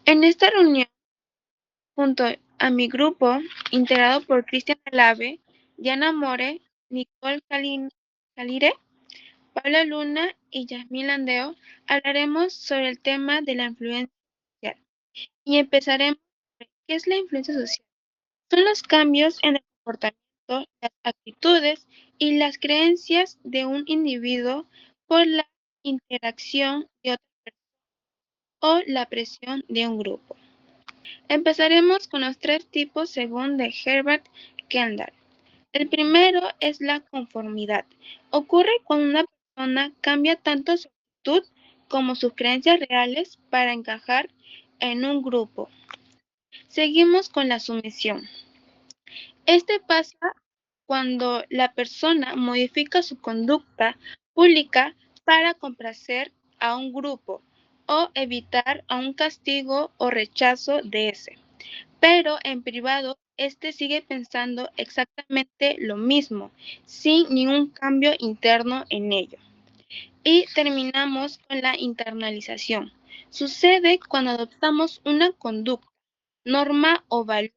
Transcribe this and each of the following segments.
En esta reunión, junto a mi grupo, integrado por Cristian Alave, Diana More, Nicole Calire, Paula Luna y Yasmín Landeo, hablaremos sobre el tema de la influencia social. Y empezaremos por qué es la influencia social. Son los cambios en el comportamiento, las actitudes y las creencias de un individuo por la interacción de otras personas o la presión de un grupo. Empezaremos con los 3 tipos según de Herbert Kendall. El primero es la conformidad. Ocurre cuando una persona cambia tanto su actitud como sus creencias reales para encajar en un grupo. Seguimos con la sumisión. Este pasa cuando la persona modifica su conducta pública para complacer a un grupo o evitar a un castigo o rechazo de ese. Pero en privado, este sigue pensando exactamente lo mismo, sin ningún cambio interno en ello. Y terminamos con la internalización. Sucede cuando adoptamos una conducta, norma o valor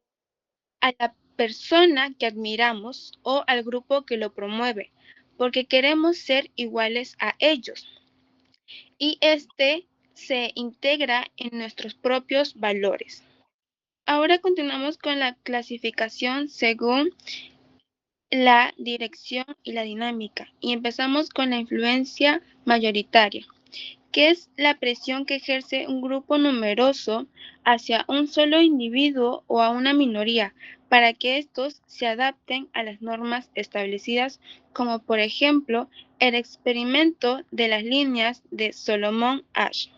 a la persona que admiramos o al grupo que lo promueve, porque queremos ser iguales a ellos. Y este se integra en nuestros propios valores. Ahora continuamos con la clasificación según la dirección y la dinámica. Y empezamos con la influencia mayoritaria, que es la presión que ejerce un grupo numeroso hacia un solo individuo o a una minoría, para que estos se adapten a las normas establecidas, como por ejemplo el experimento de las líneas de Solomon Asch.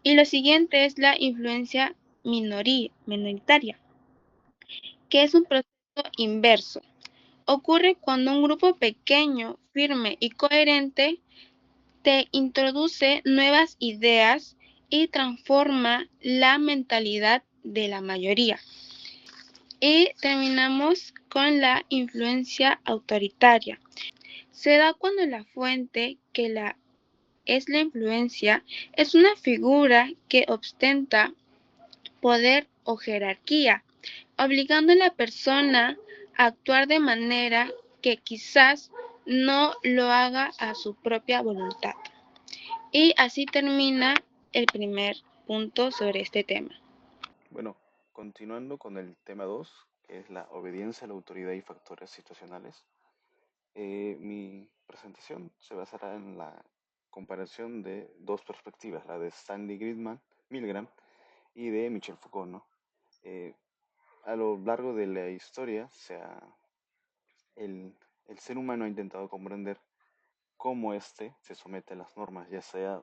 Y lo siguiente es la influencia minoritaria, que es un proceso inverso. Ocurre cuando un grupo pequeño, firme y coherente te introduce nuevas ideas y transforma la mentalidad de la mayoría. Y terminamos con la influencia autoritaria. Se da cuando la fuente es la influencia es una figura que ostenta poder o jerarquía, obligando a la persona a actuar de manera que quizás no lo haga a su propia voluntad. Y así termina el primer punto sobre este tema. Bueno, continuando con el tema 2, que es la obediencia a la autoridad y factores situacionales, mi presentación se basará en la comparación de dos perspectivas, la de Stanley Milgram y de Michel Foucault, ¿no? Eh, a lo largo de la historia, el, el ser humano ha intentado comprender cómo éste se somete a las normas, ya sea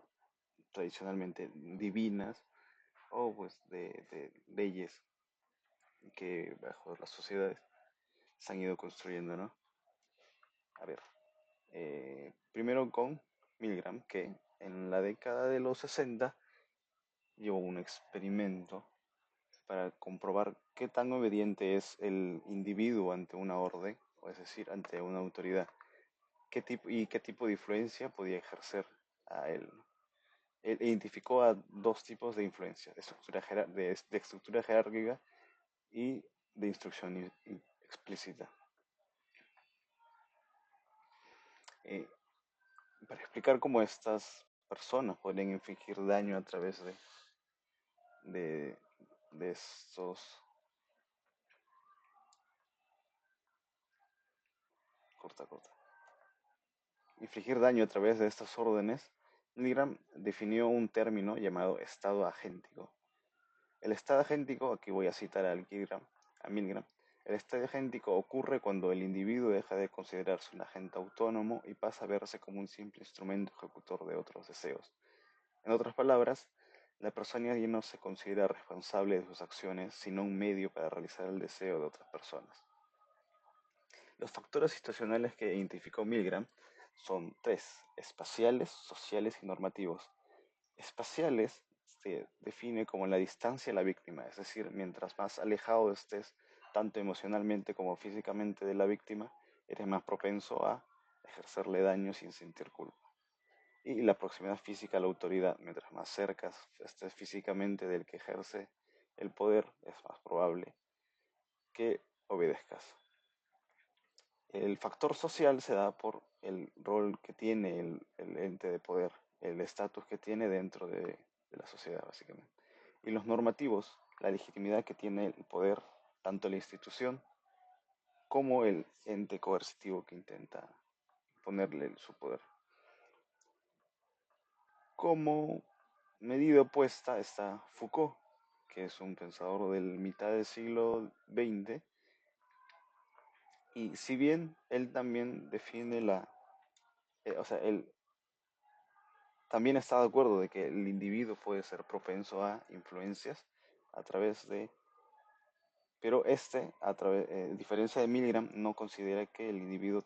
tradicionalmente divinas o pues de leyes que bajo las sociedades se han ido construyendo, ¿no? A ver, primero con Milgram, que en la década de los 60 llevó un experimento para comprobar qué tan obediente es el individuo ante una orden, o es decir, ante una autoridad, qué tipo de influencia podía ejercer a él. Él identificó a dos tipos de influencia, de estructura jerárquica y de instrucción explícita. Eh, para explicar cómo estas personas pueden infligir daño a través de, de estos... Corta, corta. Infligir daño a través de estas órdenes, Milgram definió un término llamado estado agéntico. El estado agéntico, aquí voy a citar a Milgram, el estado agéntico ocurre cuando el individuo deja de considerarse un agente autónomo y pasa a verse como un simple instrumento ejecutor de otros deseos. En otras palabras, la persona ya no se considera responsable de sus acciones, sino un medio para realizar el deseo de otras personas. Los factores situacionales que identificó Milgram son tres: espaciales, sociales y normativos. Espaciales se define como la distancia a la víctima, es decir, mientras más alejado estés, tanto emocionalmente como físicamente de la víctima, eres más propenso a ejercerle daño sin sentir culpa. y la proximidad física a la autoridad. Mientras más cerca estés físicamente del que ejerce el poder, es más probable que obedezcas. El factor social se da por el rol que tiene el ente de poder, el estatus que tiene dentro de la sociedad, básicamente. Y los normativos, la legitimidad que tiene el poder, tanto la institución como el ente coercitivo que intenta ponerle su poder. Como medida opuesta está Foucault, que es un pensador del mitad del siglo XX, y si bien él también define o sea, él también está de acuerdo de que el individuo puede ser propenso a influencias a través de, pero a diferencia de Milgram, no considera que el individuo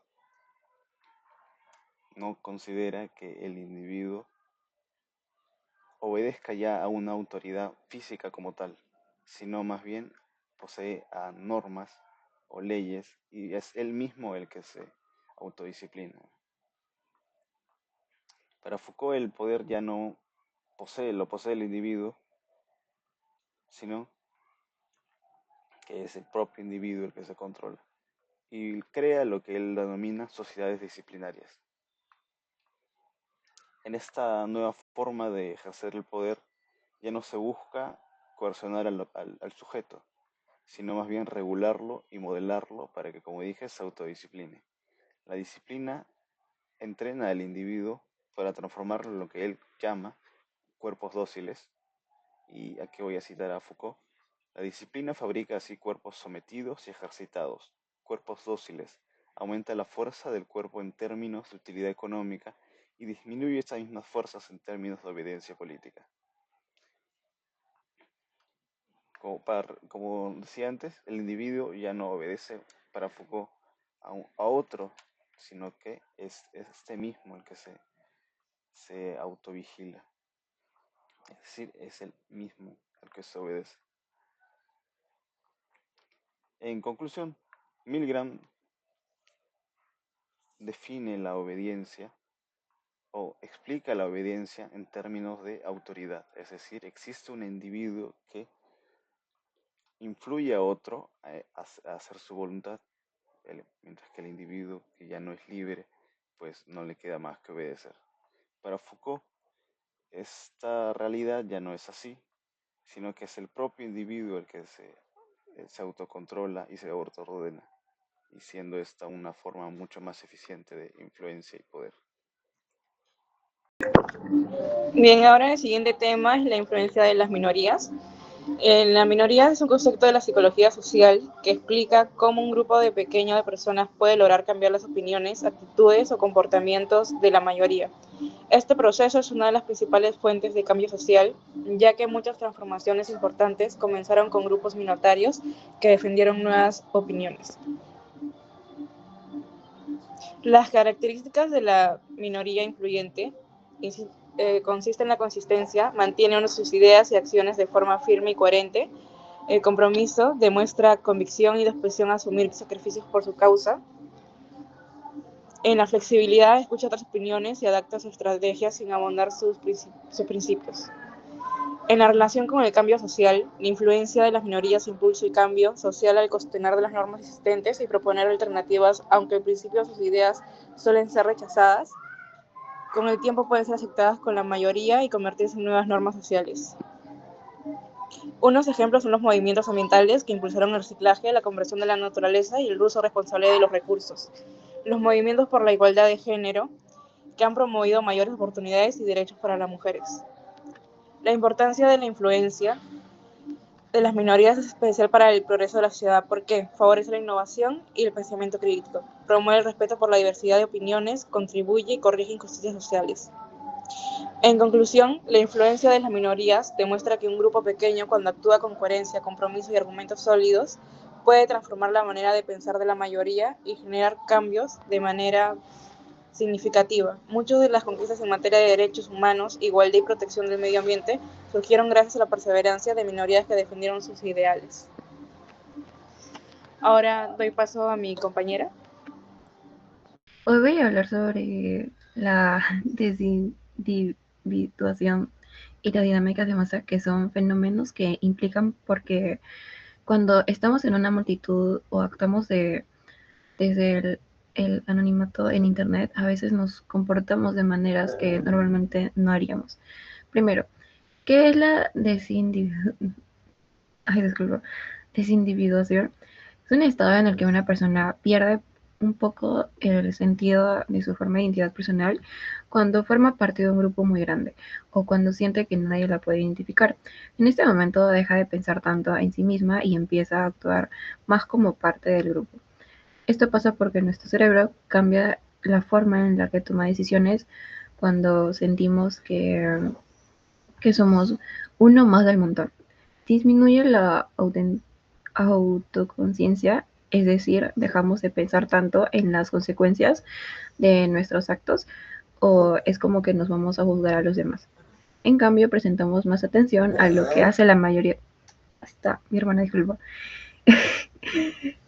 obedezca ya a una autoridad física como tal, sino más bien posee a normas o leyes y es él mismo el que se autodisciplina. Para Foucault el poder ya no lo posee el individuo, sino que es el propio individuo el que se controla y crea lo que él denomina sociedades disciplinarias. En esta nueva forma de ejercer el poder ya no se busca coercionar al sujeto, sino más bien regularlo y modelarlo para que, como dije, se autodiscipline. La disciplina entrena al individuo para transformarlo en lo que él llama cuerpos dóciles, y aquí voy a citar a Foucault. La disciplina fabrica así cuerpos sometidos y ejercitados, cuerpos dóciles, aumenta la fuerza del cuerpo en términos de utilidad económica y disminuye estas mismas fuerzas en términos de obediencia política. Como decía antes, el individuo ya no obedece para Foucault a otro, sino que es este mismo el que se autovigila. Es decir, es el mismo el que se obedece. En conclusión, Milgram define la obediencia o explica la obediencia en términos de autoridad. Es decir, existe un individuo que influye a otro a hacer su voluntad, mientras que el individuo que ya no es libre, pues no le queda más que obedecer. Para Foucault, esta realidad ya no es así, sino que es el propio individuo el que se autocontrola y se autoordena, y siendo esta una forma mucho más eficiente de influencia y poder. Bien, ahora el siguiente tema es la influencia de las minorías. La minoría es un concepto de la psicología social que explica cómo un grupo pequeño de personas puede lograr cambiar las opiniones, actitudes o comportamientos de la mayoría. Este proceso es una de las principales fuentes de cambio social, ya que muchas transformaciones importantes comenzaron con grupos minoritarios que defendieron nuevas opiniones. Las características de la minoría influyente consiste en la consistencia, mantiene una de sus ideas y acciones de forma firme y coherente. El compromiso demuestra convicción y disposición a asumir sacrificios por su causa. En la flexibilidad escucha otras opiniones y adapta sus estrategias sin abandonar sus principios. En la relación con el cambio social, la influencia de las minorías impulsa el cambio social al cuestionar de las normas existentes y proponer alternativas, aunque al principio sus ideas suelen ser rechazadas, con el tiempo pueden ser aceptadas con la mayoría y convertirse en nuevas normas sociales. Unos ejemplos son los movimientos ambientales que impulsaron el reciclaje, la conversión de la naturaleza y el uso responsable de los recursos. Los movimientos por la igualdad de género, que han promovido mayores oportunidades y derechos para las mujeres. La importancia de la influencia de las minorías es especial para el progreso de la sociedad porque favorece la innovación y el pensamiento crítico, promueve el respeto por la diversidad de opiniones, contribuye y corrige injusticias sociales. En conclusión, la influencia de las minorías demuestra que un grupo pequeño, cuando actúa con coherencia, compromiso y argumentos sólidos, puede transformar la manera de pensar de la mayoría y generar cambios de manera significativa. Muchas de las conquistas en materia de derechos humanos, igualdad y protección del medio ambiente surgieron gracias a la perseverancia de minorías que defendieron sus ideales. Ahora doy paso a mi compañera. Hoy voy a hablar sobre la desindividuación y la dinámica de masa, que son fenómenos que implican porque cuando estamos en una multitud o actuamos desde el anonimato en Internet, a veces nos comportamos de maneras que normalmente no haríamos. Primero, ¿qué es la desindividuación? Es un estado en el que una persona pierde un poco el sentido de su forma de identidad personal cuando forma parte de un grupo muy grande o cuando siente que nadie la puede identificar. En este momento deja de pensar tanto en sí misma y empieza a actuar más como parte del grupo. Esto pasa porque nuestro cerebro cambia la forma en la que toma decisiones cuando sentimos que somos uno más del montón. Disminuye la autoconciencia, es decir, dejamos de pensar tanto en las consecuencias de nuestros actos o es como que nos vamos a juzgar a los demás. En cambio, presentamos más atención a lo que hace la mayoría. Está, mi hermana, disculpa.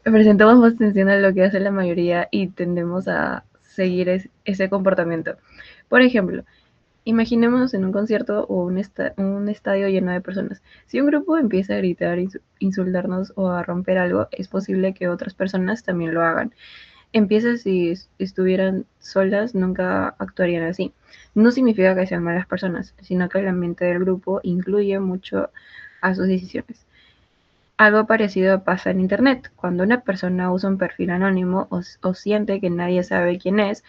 Presentamos más atención a lo que hace la mayoría y tendemos a seguir ese comportamiento. Por ejemplo, imaginémonos en un concierto o un estadio lleno de personas. Si un grupo empieza a gritar, insultarnos o a romper algo, es posible que otras personas también lo hagan. Empieza si estuvieran solas, nunca actuarían así. No significa que sean malas personas, sino que el ambiente del grupo influye mucho a sus decisiones. Algo parecido pasa en Internet. Cuando una persona usa un perfil anónimo o siente que nadie sabe quién es,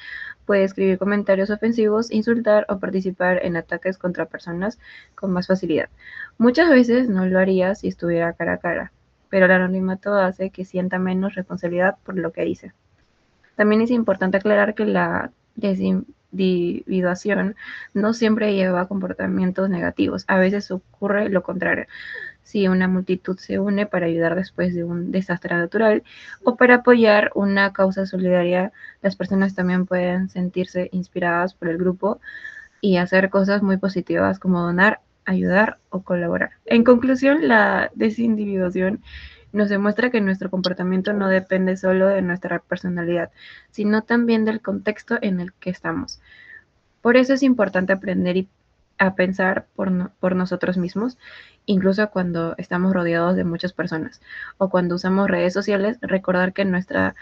puede escribir comentarios ofensivos, insultar o participar en ataques contra personas con más facilidad. Muchas veces no lo haría si estuviera cara a cara, pero el anonimato hace que sienta menos responsabilidad por lo que dice. También es importante aclarar que la desindividuación no siempre lleva a comportamientos negativos. A veces ocurre lo contrario. Si una multitud se une para ayudar después de un desastre natural o para apoyar una causa solidaria, las personas también pueden sentirse inspiradas por el grupo y hacer cosas muy positivas como donar, ayudar o colaborar. En conclusión, la desindividuación nos demuestra que nuestro comportamiento no depende solo de nuestra personalidad, sino también del contexto en el que estamos. Por eso es importante aprender a pensar por nosotros mismos, incluso cuando estamos rodeados de muchas personas o cuando usamos redes sociales, recordar que nuestras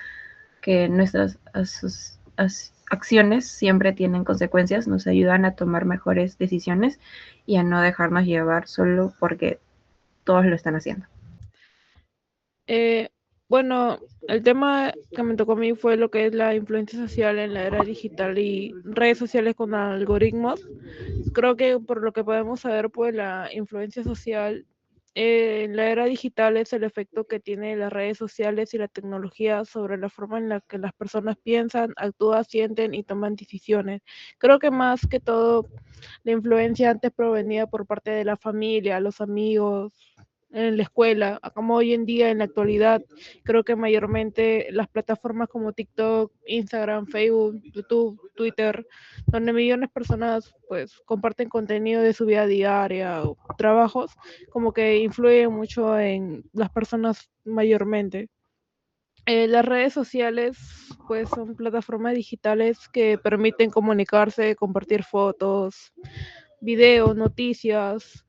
acciones siempre tienen consecuencias, nos ayudan a tomar mejores decisiones y a no dejarnos llevar solo porque todos lo están haciendo. Bueno, el tema que me tocó a mí fue lo que es la influencia social en la era digital y redes sociales con algoritmos. Creo que por lo que podemos saber, pues la influencia social en la era digital es el efecto que tienen las redes sociales y la tecnología sobre la forma en la que las personas piensan, actúan, sienten y toman decisiones. Creo que más que todo, la influencia antes provenía por parte de la familia, los amigos, en la escuela, como hoy en día en la actualidad, creo que mayormente las plataformas como TikTok, Instagram, Facebook, YouTube, Twitter, donde millones de personas pues comparten contenido de su vida diaria o trabajos, como que influye mucho en las personas mayormente. Las redes sociales pues son plataformas digitales que permiten comunicarse, compartir fotos, videos, noticias,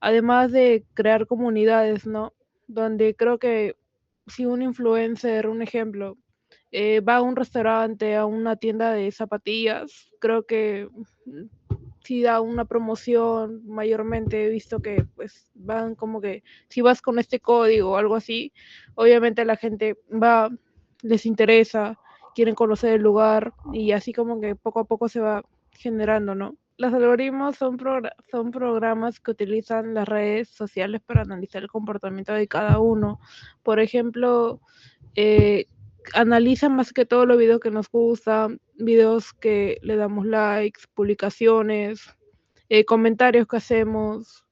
además de crear comunidades, ¿no? Donde creo que si un influencer, un ejemplo, va a un restaurante, a una tienda de zapatillas, creo que si da una promoción, mayormente he visto que pues van como que si vas con este código o algo así, obviamente la gente va, les interesa, quieren conocer el lugar y así como que poco a poco se va generando, ¿no? Los algoritmos son programas que utilizan las redes sociales para analizar el comportamiento de cada uno. Por ejemplo, eh, analizan más que todo los videos que nos gustan, videos que le damos likes, publicaciones, comentarios que hacemos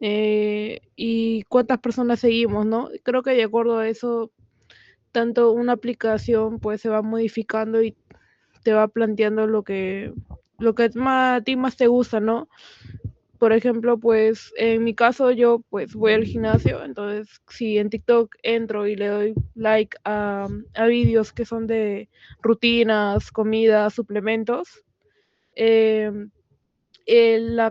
y cuántas personas seguimos, ¿no? Creo que de acuerdo a eso, tanto una aplicación pues se va modificando y te va planteando lo que más, a ti más te gusta, ¿no? Por ejemplo, pues en mi caso yo pues voy al gimnasio, entonces si en TikTok entro y le doy like a vídeos que son de rutinas, comidas, suplementos, eh,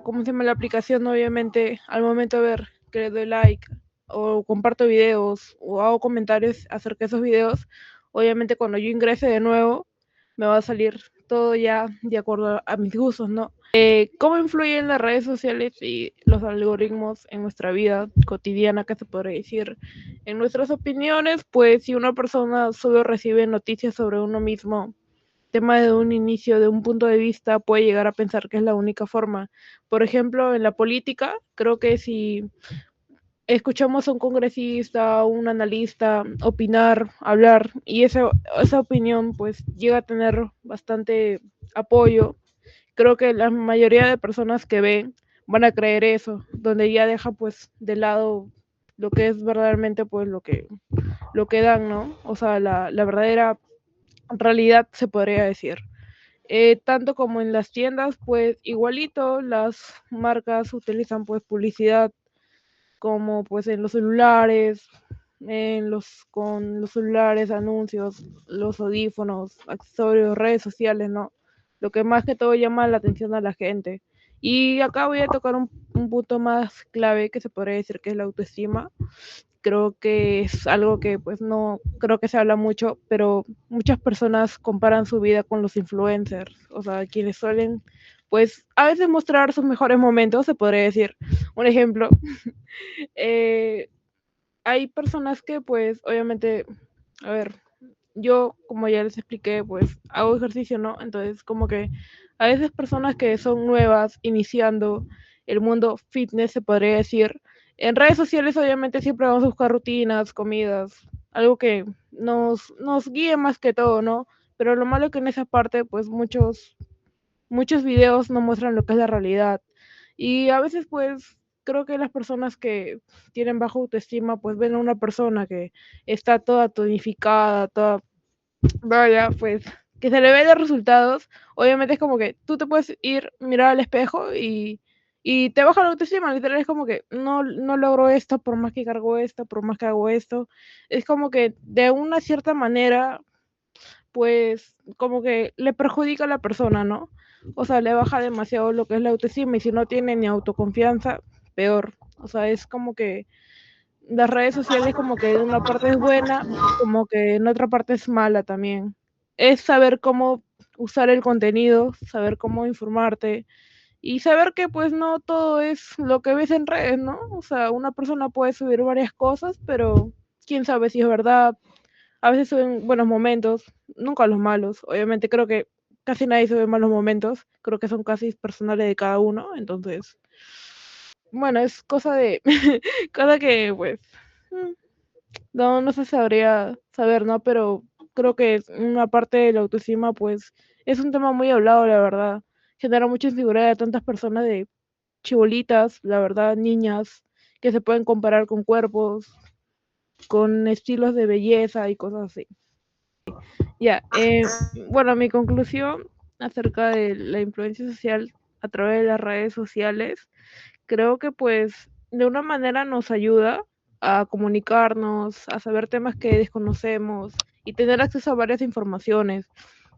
¿cómo se llama? La aplicación, obviamente, al momento de ver que le doy like o comparto videos o hago comentarios acerca de esos videos, obviamente cuando yo ingrese de nuevo, me va a salir todo ya de acuerdo a mis gustos, ¿no? ¿Cómo influyen las redes sociales y los algoritmos en nuestra vida cotidiana, que se podría decir? En nuestras opiniones, pues si una persona solo recibe noticias sobre uno mismo, tema de un inicio, de un punto de vista, puede llegar a pensar que es la única forma. Por ejemplo, en la política, creo que si escuchamos a un congresista, a un analista opinar, hablar, y esa opinión pues llega a tener bastante apoyo, creo que la mayoría de personas que ven van a creer eso, donde ya deja pues de lado lo que es verdaderamente pues lo que dan, ¿no? O sea, la verdadera realidad se podría decir. Tanto como en las tiendas, pues igualito las marcas utilizan pues publicidad, como pues en los celulares, con los celulares, anuncios, los audífonos, accesorios, redes sociales, ¿no? Lo que más que todo llama la atención a la gente. Y acá voy a tocar un punto más clave, que se podría decir que es la autoestima. Creo que es algo que pues no creo que se habla mucho, pero muchas personas comparan su vida con los influencers, o sea, quienes suelen pues a veces mostrar sus mejores momentos, se podría decir. Un ejemplo, eh, hay personas que pues obviamente, a ver, yo como ya les expliqué, pues hago ejercicio, ¿no? Entonces como que a veces personas que son nuevas, iniciando el mundo fitness, se podría decir, en redes sociales obviamente siempre vamos a buscar rutinas, comidas, algo que nos guíe más que todo, ¿no? Pero lo malo que en esa parte, pues muchos videos no muestran lo que es la realidad. Y a veces, pues, creo que las personas que tienen baja autoestima, pues ven a una persona que está toda tonificada, toda, vaya, pues, que se le ve los resultados. Obviamente es como que tú te puedes ir, mirar al espejo y te baja la autoestima. Literal es como que no logro esto, por más que cargo esto, por más que hago esto. Es como que de una cierta manera pues como que le perjudica a la persona, ¿no? O sea, le baja demasiado lo que es la autoestima, y si no tiene ni autoconfianza, peor. O sea, es como que las redes sociales como que en una parte es buena, como que en otra parte es mala también. Es saber cómo usar el contenido, saber cómo informarte y saber que pues no todo es lo que ves en redes, ¿no? O sea, una persona puede subir varias cosas, pero quién sabe si es verdad. A veces suben buenos momentos, nunca los malos. Obviamente creo que casi nadie sube malos momentos, creo que son casi personales de cada uno, entonces, bueno, es cosa de, cosa que pues, mm, no se sabría saber, ¿no? Pero creo que es una parte de la autoestima, pues, es un tema muy hablado, la verdad. Genera mucha inseguridad de tantas personas, de chibolitas, la verdad, niñas, que se pueden comparar con cuerpos, con estilos de belleza y cosas así. Ya, bueno, mi conclusión acerca de la influencia social a través de las redes sociales, creo que pues de una manera nos ayuda a comunicarnos, a saber temas que desconocemos y tener acceso a varias informaciones.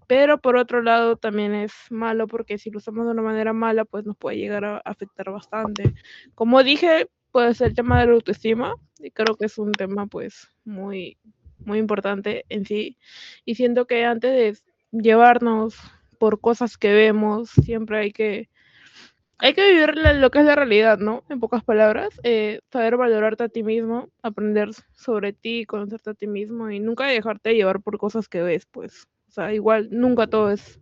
Pero por otro lado también es malo, porque si lo usamos de una manera mala, pues nos puede llegar a afectar bastante. Como dije, puede ser el tema de la autoestima, y creo que es un tema pues muy importante en sí. Y siento que antes de llevarnos por cosas que vemos, siempre hay que vivir lo que es la realidad, ¿no? En pocas palabras, saber valorarte a ti mismo, aprender sobre ti, conocerte a ti mismo y nunca dejarte llevar por cosas que ves, pues. O sea, igual nunca todo es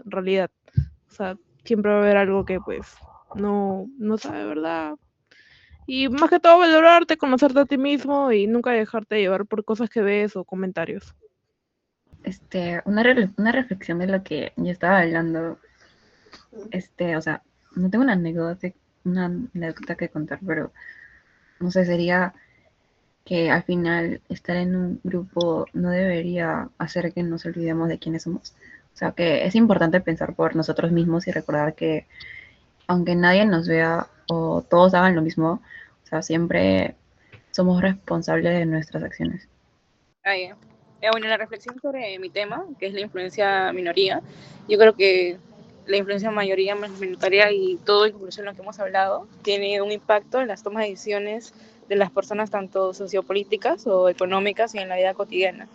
realidad. O sea, siempre va a haber algo que pues no sabe, ¿verdad? Y más que todo valorarte, conocerte a ti mismo y nunca dejarte llevar por cosas que ves o comentarios. Una reflexión de lo que yo estaba hablando, o sea, no tengo una anécdota que contar, pero no sé, sería que al final estar en un grupo no debería hacer que nos olvidemos de quiénes somos. O sea, que es importante pensar por nosotros mismos y recordar que aunque nadie nos vea o todos hagan lo mismo, o sea, siempre somos responsables de nuestras acciones. Bueno, la reflexión sobre mi tema, que es la influencia minoría, yo creo que la influencia mayoría más minoritaria y todo en conclusión lo que hemos hablado tiene un impacto en las tomas de decisiones de las personas tanto sociopolíticas o económicas y en la vida cotidiana.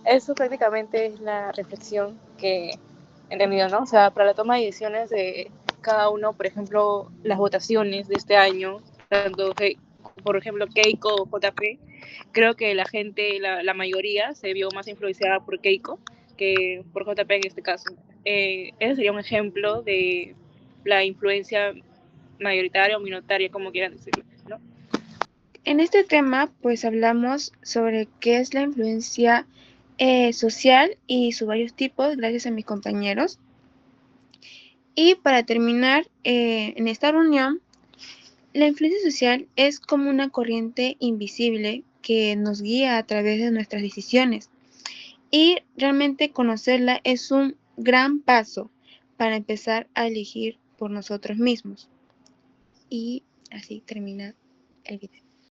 Eso prácticamente es la reflexión que he tenido, ¿no? O sea, para la toma de decisiones de cada uno, por ejemplo, las votaciones de este año, tanto por ejemplo Keiko o JP, creo que la gente, la mayoría, se vio más influenciada por Keiko que por JP en este caso. Ese sería un ejemplo de la influencia mayoritaria o minoritaria, como quieran decirlo, ¿no? En este tema, pues hablamos sobre qué es la influencia social y sus varios tipos, gracias a mis compañeros. Y para terminar, en esta reunión, la influencia social es como una corriente invisible que nos guía a través de nuestras decisiones. Y realmente conocerla es un gran paso para empezar a elegir por nosotros mismos. Y así termina el video.